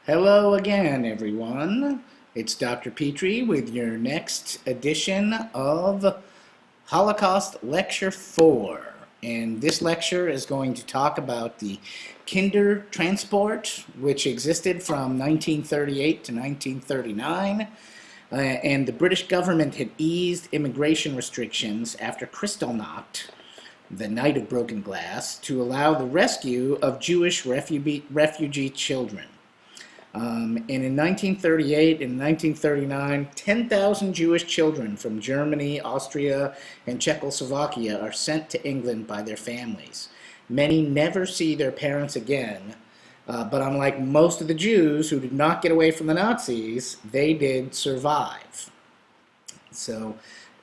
Hello again, everyone. It's Dr. Petrie with your next edition of Holocaust Lecture 4. And this lecture is going to talk about the Kinder transport, which existed from 1938 to 1939. And the British government had eased immigration restrictions after Kristallnacht, the Night of Broken Glass, to allow the rescue of Jewish refugee children. And in 1938 and 1939, 10,000 Jewish children from Germany, Austria, and Czechoslovakia are sent to England by their families. Many never see their parents again, but unlike most of the Jews who did not get away from the Nazis, they did survive. So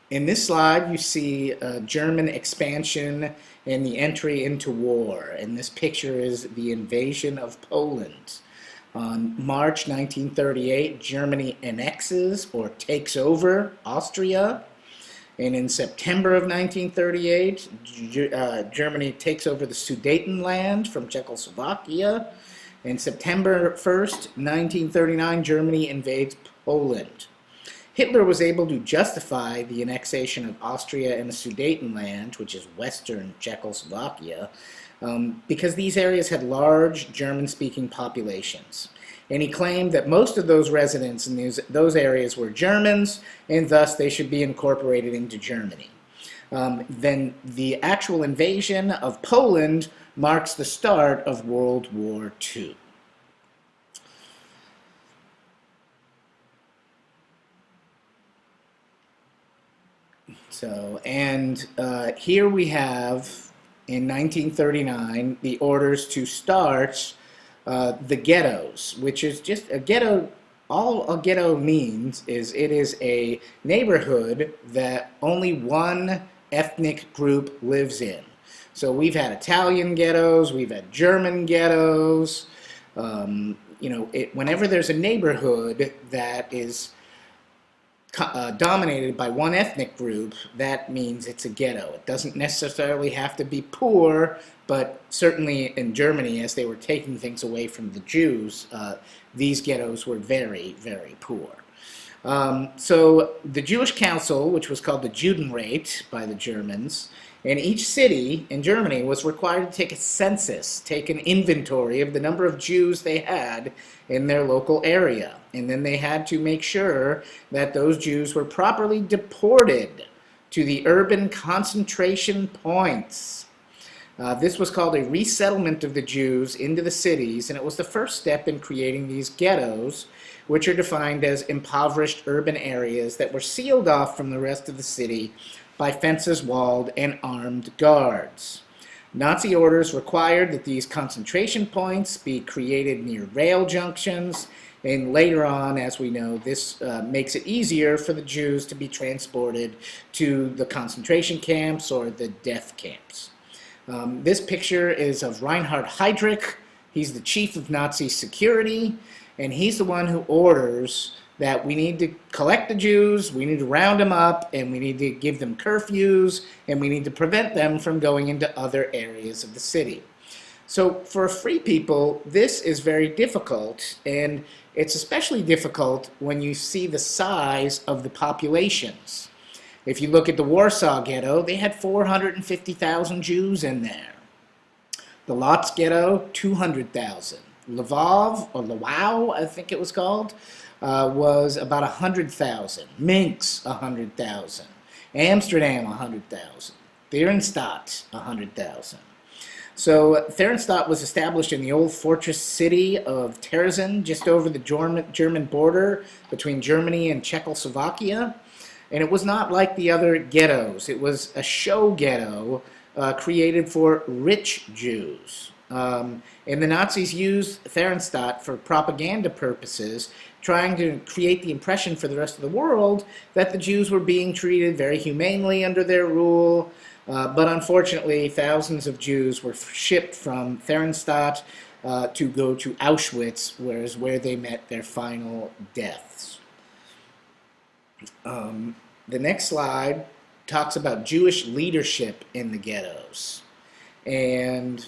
in this slide, you see German expansion and the entry into war. And this picture is the invasion of Poland. On March 1938, Germany annexes or takes over Austria. And in September of 1938, Germany takes over the Sudetenland from Czechoslovakia. And September 1st, 1939, Germany invades Poland. Hitler was able to justify the annexation of Austria and the Sudetenland, which is western Czechoslovakia, because these areas had large German-speaking populations. And he claimed that most of those residents in those areas were Germans, and thus they should be incorporated into Germany. Then the actual invasion of Poland marks the start of World War II. So, and here we have, in 1939, the orders to start the ghettos, which is just a ghetto. All a ghetto means is it is a neighborhood that only one ethnic group lives in. So we've had Italian ghettos, we've had German ghettos. Whenever there's a neighborhood that is dominated by one ethnic group, that means it's a ghetto. It doesn't necessarily have to be poor, but certainly in Germany, as they were taking things away from the Jews, these ghettos were very, very poor. So the Jewish Council, which was called the Judenrat by the Germans, and each city in Germany was required to take a census, take an inventory of the number of Jews they had in their local area. And then they had to make sure that those Jews were properly deported to the urban concentration points. This was called a resettlement of the Jews into the cities, and it was the first step in creating these ghettos, which are defined as impoverished urban areas that were sealed off from the rest of the city by fences, walled, and armed guards. Nazi orders required that these concentration points be created near rail junctions, and later on, as we know, this makes it easier for the Jews to be transported to the concentration camps or the death camps. This picture is of Reinhard Heydrich. He's the chief of Nazi security, and he's the one who orders that we need to collect the Jews, we need to round them up, and we need to give them curfews, and we need to prevent them from going into other areas of the city. So for free people, this is very difficult, and it's especially difficult when you see the size of the populations. If you look at the Warsaw Ghetto, they had 450,000 Jews in there. The Lodz Ghetto, 200,000. Lwów, or Lwów, I think it was called, was about 100,000. Minsk, 100,000. Amsterdam, 100,000. Theresienstadt, 100,000. So Theresienstadt was established in the old fortress city of Terezin, just over the German border between Germany and Czechoslovakia. And it was not like the other ghettos. It was a show ghetto created for rich Jews. And the Nazis used Theresienstadt for propaganda purposes, trying to create the impression for the rest of the world that the Jews were being treated very humanely under their rule. But unfortunately, thousands of Jews were shipped from Theresienstadt to go to Auschwitz, where they met their final deaths. The next slide talks about Jewish leadership in the ghettos. And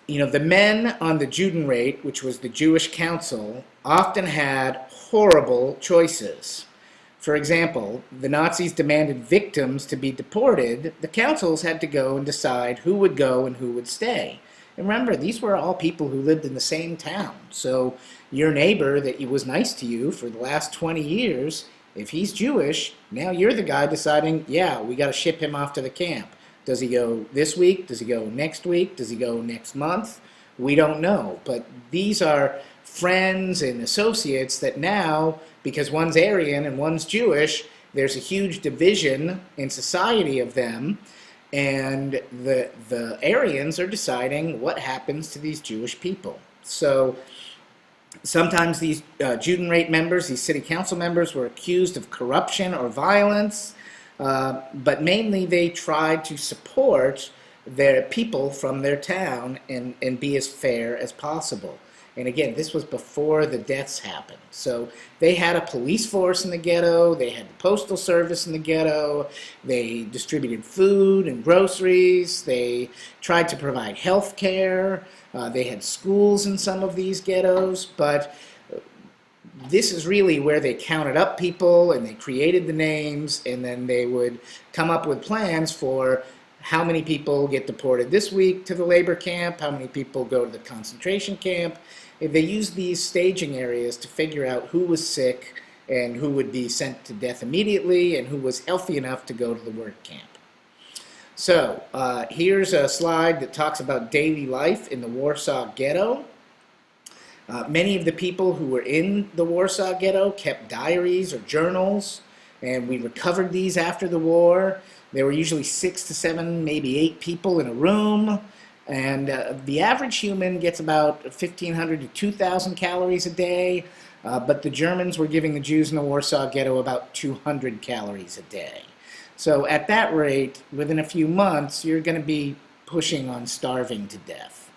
The men on the Judenrat, which was the Jewish council, often had horrible choices. For example, the Nazis demanded victims to be deported. The councils had to go and decide who would go and who would stay. And remember, these were all people who lived in the same town. So your neighbor that was nice to you for the last 20 years, if he's Jewish, now you're the guy deciding, yeah, we got to ship him off to the camp. Does he go this week? Does he go next week? Does he go next month? We don't know. But these are friends and associates that now, because one's Aryan and one's Jewish, there's a huge division in society of them, and the Aryans are deciding what happens to these Jewish people. So sometimes these Judenrat members, these city council members, were accused of corruption or violence, but mainly they tried to support their people from their town and be as fair as possible. And again, this was before the deaths happened. So they had a police force in the ghetto, they had the postal service in the ghetto, they distributed food and groceries, they tried to provide health care, they had schools in some of these ghettos, but this is really where they counted up people and they created the names, and then they would come up with plans for how many people get deported this week to the labor camp, how many people go to the concentration camp. They used these staging areas to figure out who was sick and who would be sent to death immediately and who was healthy enough to go to the work camp. So here's a slide that talks about daily life in the Warsaw Ghetto. Many of the people who were in the Warsaw Ghetto kept diaries or journals, and we recovered these after the war. There were usually 6 to 7, maybe 8 people in a room, and the average human gets about 1,500 to 2,000 calories a day, but the Germans were giving the Jews in the Warsaw Ghetto about 200 calories a day. So at that rate, within a few months, you're going to be pushing on starving to death.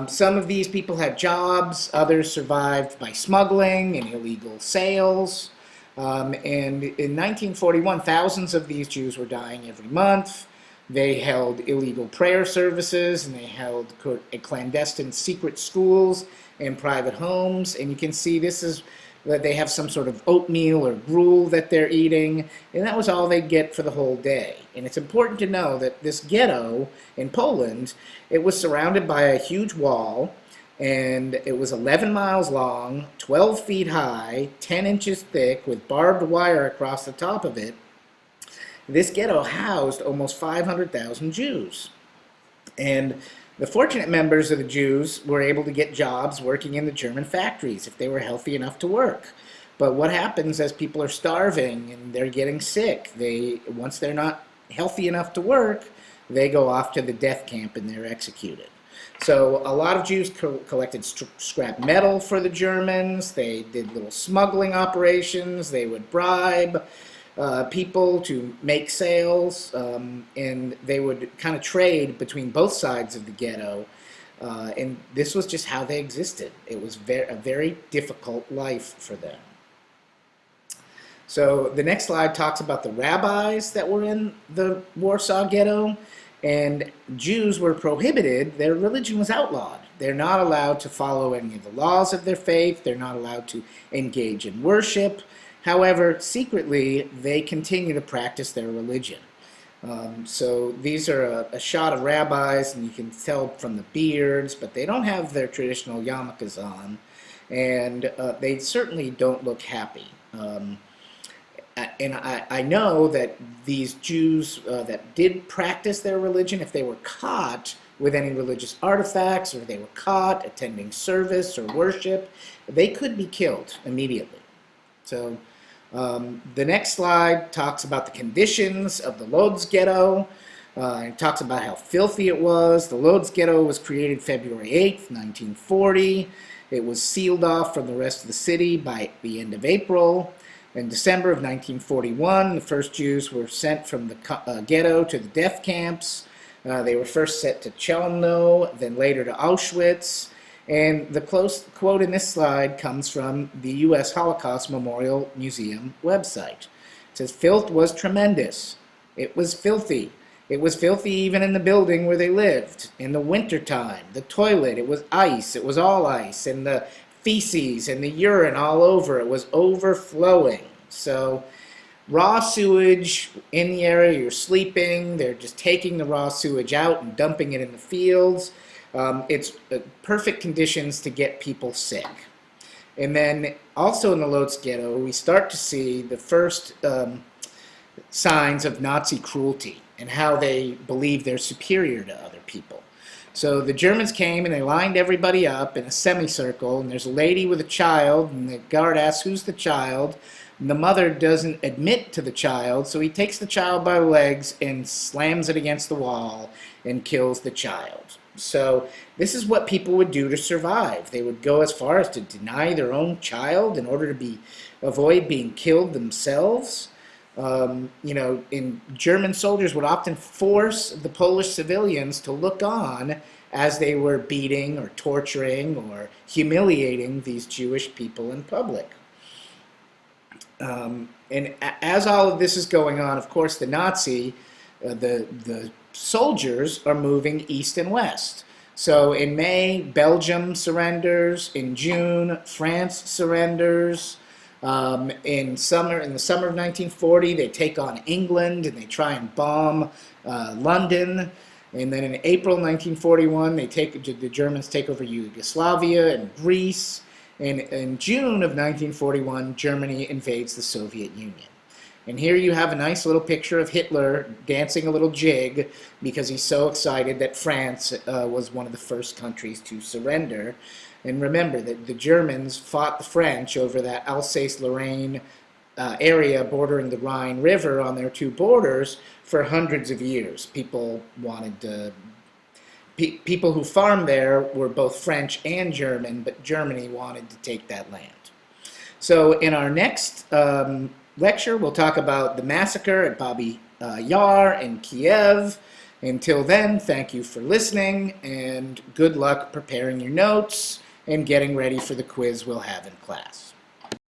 Some of these people had jobs, others survived by smuggling and illegal sales. And in 1941, thousands of these Jews were dying every month. They held illegal prayer services, and they held clandestine secret schools and private homes. And you can see this is that they have some sort of oatmeal or gruel that they're eating, and that was all they'd get for the whole day. And it's important to know that this ghetto in Poland, it was surrounded by a huge wall, and it was 11 miles long, 12 feet high, 10 inches thick, with barbed wire across the top of it. This ghetto housed almost 500,000 Jews. And the fortunate members of the Jews were able to get jobs working in the German factories if they were healthy enough to work. But what happens as people are starving and they're getting sick? Once they're not healthy enough to work, they go off to the death camp and they're executed. So a lot of Jews collected scrap metal for the Germans. They did little smuggling operations. They would bribe people to make sales, and they would kind of trade between both sides of the ghetto, and this was just how they existed. It was a very difficult life for them. So the next slide talks about the rabbis that were in the Warsaw Ghetto, and Jews were prohibited. Their religion was outlawed. They're not allowed to follow any of the laws of their faith. They're not allowed to engage in worship. However, secretly, they continue to practice their religion. So these are a shot of rabbis, and you can tell from the beards, but they don't have their traditional yarmulkes on, and they certainly don't look happy. And I know that these Jews that did practice their religion, if they were caught with any religious artifacts, or they were caught attending service or worship, they could be killed immediately. So the next slide talks about the conditions of the Lodz Ghetto. It talks about how filthy it was. The Lodz Ghetto was created February 8th, 1940. It was sealed off from the rest of the city by the end of April. In December of 1941, the first Jews were sent from the ghetto to the death camps. They were first sent to Chelmno, then later to Auschwitz. And the quote in this slide comes from the U.S. Holocaust Memorial Museum website. It says, "Filth was tremendous. It was filthy. It was filthy even in the building where they lived. In the wintertime, the toilet, it was ice. It was all ice. And the feces and the urine all over. It was overflowing. So raw sewage in the area you're sleeping, they're just taking the raw sewage out and dumping it in the fields. It's perfect conditions to get people sick. And then also in the Lodz ghetto, we start to see the first signs of Nazi cruelty and how they believe they're superior to other people. So the Germans came and they lined everybody up in a semicircle, and there's a lady with a child, and the guard asks, "Who's the child?" And the mother doesn't admit to the child, so he takes the child by the legs and slams it against the wall and kills the child. So this is what people would do to survive. They would go as far as to deny their own child in order to avoid being killed themselves. German soldiers would often force the Polish civilians to look on as they were beating or torturing or humiliating these Jewish people in public. And as all of this is going on, of course, the soldiers are moving east and west. So in May, Belgium surrenders. In June, France surrenders. In the summer of 1940, they take on England and they try and bomb London. And then in April 1941, the Germans take over Yugoslavia and Greece. And in June of 1941, Germany invades the Soviet Union. And here you have a nice little picture of Hitler dancing a little jig because he's so excited that France was one of the first countries to surrender. And remember that the Germans fought the French over that Alsace-Lorraine area bordering the Rhine River on their two borders for hundreds of years. People who farmed there were both French and German, but Germany wanted to take that land. So in our next lecture, we'll talk about the massacre at Babi Yar in Kiev. Until then, thank you for listening, and good luck preparing your notes and getting ready for the quiz we'll have in class.